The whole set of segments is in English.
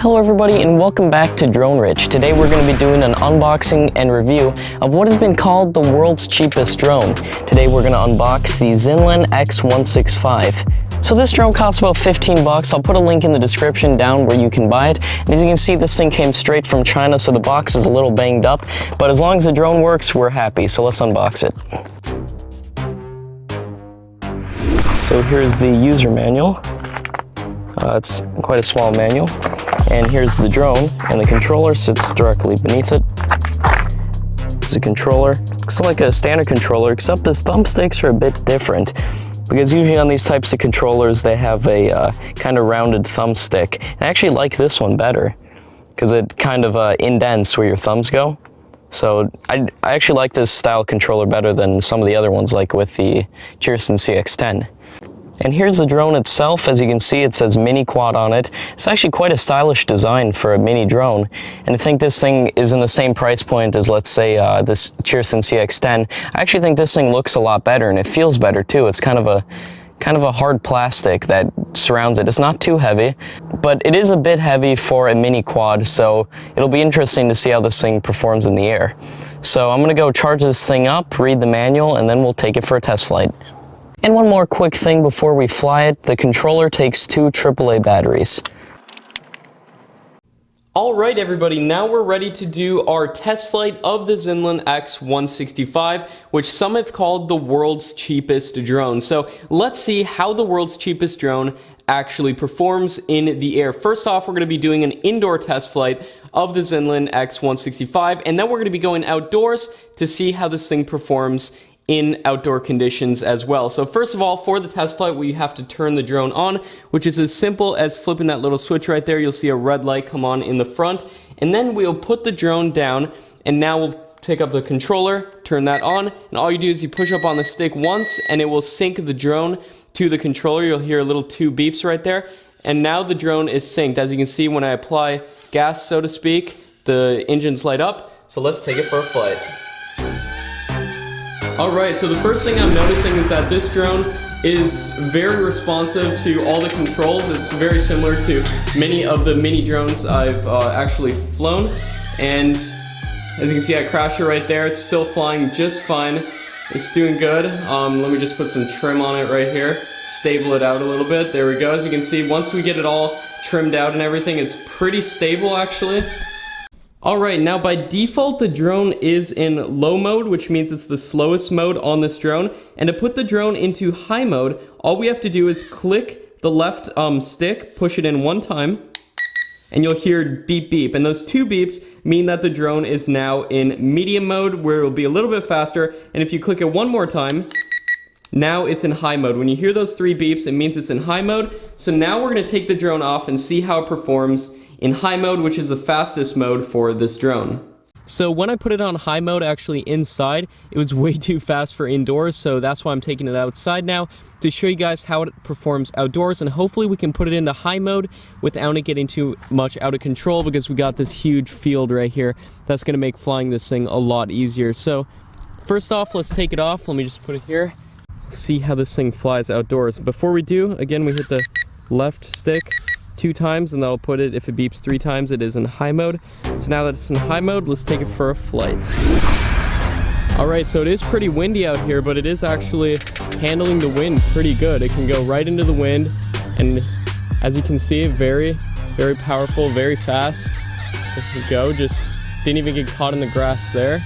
Hello everybody and welcome back to Drone Rich. Today we're going to be doing an unboxing and review of what has been called the world's cheapest drone. Today we're going to unbox the Xinlin X165. So this drone costs about 15 bucks. I'll put a link in the description down where you can buy it. And as you can see, this thing came straight from China, so the box is a little banged up. But as long as the drone works, we're happy. So let's unbox it. So here's the user manual. It's quite a small manual. And here's the drone, and the controller sits directly beneath it. There's a controller. Looks like a standard controller, except the thumbsticks are a bit different. Because usually on these types of controllers, they have a kind of rounded thumbstick. And I actually like this one better, because it kind of indents where your thumbs go. So I actually like this style controller better than some of the other ones, like with the Xinlin CX10. And here's the drone itself. As you can see, it says mini quad on it. It's actually quite a stylish design for a mini drone. And I think this thing is in the same price point as, let's say, this Xinlin CX10. I actually think this thing looks a lot better, and it feels better too. It's kind of a hard plastic that surrounds it. It's not too heavy, but it is a bit heavy for a mini quad, so it'll be interesting to see how this thing performs in the air. So I'm gonna go charge this thing up, read the manual, and then we'll take it for a test flight. And one more quick thing before we fly it, the controller takes 2 AAA batteries. Alright everybody, now we're ready to do our test flight of the Xinlin X165, which some have called the world's cheapest drone. So let's see how the world's cheapest drone actually performs in the air. First off, we're going to be doing an indoor test flight of the Xinlin X165, and then we're going to be going outdoors to see how this thing performs in outdoor conditions as well. So first of all, for the test flight, we have to turn the drone on, which is as simple as flipping that little switch right there. You'll see a red light come on in the front, and then we'll put the drone down, and now we'll pick up the controller, turn that on, and all you do is you push up on the stick once, and it will sync the drone to the controller. You'll hear a little 2 beeps right there, and now the drone is synced. As you can see, when I apply gas, so to speak, the engines light up. So let's take it for a flight. Alright, so the first thing I'm noticing is that this drone is very responsive to all the controls. It's very similar to many of the mini drones I've actually flown. And as you can see, I crashed it right there. It's still flying just fine. It's doing good. Let me just put some trim on it right here. Stable it out a little bit. There we go. As you can see, once we get it all trimmed out and everything, it's pretty stable actually. Alright, now by default the drone is in low mode, which means it's the slowest mode on this drone. And to put the drone into high mode, all we have to do is click the left stick, push it in 1 time, and you'll hear beep beep. And those 2 beeps mean that the drone is now in medium mode, where it will be a little bit faster. And if you click it 1 more time, now it's in high mode. When you hear those 3 beeps, it means it's in high mode. So now we're going to take the drone off and see how it performs in high mode, which is the fastest mode for this drone. So when I put it on high mode, actually inside, it was way too fast for indoors, so that's why I'm taking it outside now to show you guys how it performs outdoors, and hopefully we can put it into high mode without it getting too much out of control, because we got this huge field right here that's going to make flying this thing a lot easier. So first off, let's take it off. Let me just put it here. See how this thing flies outdoors. Before we do, again, we hit the left stick 2 times, and that'll put it, if it beeps 3 times, it is in high mode. So now that it's in high mode, let's take it for a flight. Alright, so it is pretty windy out here, but it is actually handling the wind pretty good. It can go right into the wind, and as you can see, very, very powerful, very fast. There we go, just didn't even get caught in the grass there.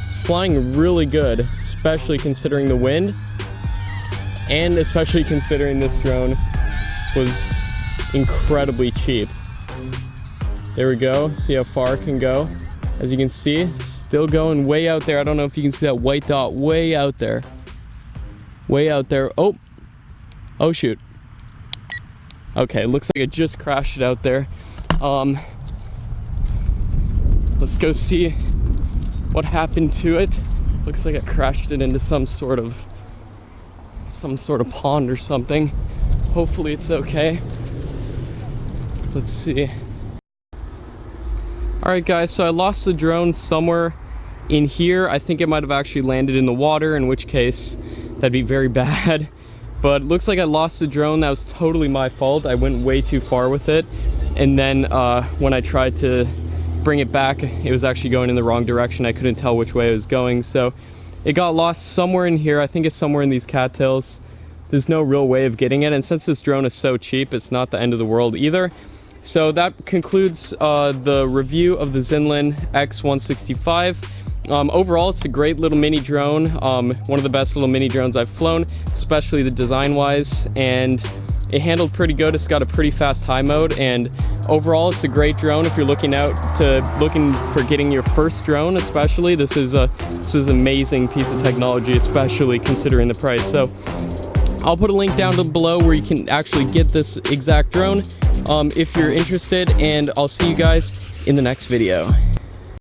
It's flying really good, especially considering the wind, and especially considering this drone was incredibly cheap. There we go. See how far it can go. As you can see, still going way out there. I don't know if you can see that white dot way out there. Way out there. Oh shoot. Okay, looks like it just crashed it out there. Let's go see what happened to it. Looks like I crashed it into some sort of pond or something. Hopefully it's okay. Let's see. Alright guys, so I lost the drone somewhere in here. I think it might have actually landed in the water, in which case that'd be very bad. But it looks like I lost the drone. That was totally my fault. I went way too far with it. and then when I tried to bring it back, it was actually going in the wrong direction. I couldn't tell which way it was going, so it got lost somewhere in here. I think it's somewhere in these cattails. There's no real way of getting it, and since this drone is so cheap, it's not the end of the world either. So that concludes the review of the Xinlin X165. Overall, it's a great little mini drone, one of the best little mini drones I've flown, especially the design wise, and it handled pretty good. It's got a pretty fast high mode, and overall it's a great drone if you're looking for getting your first drone. Especially this is an amazing piece of technology, especially considering the price. So I'll put a link down below where you can actually get this exact drone if you're interested, and I'll see you guys in the next video.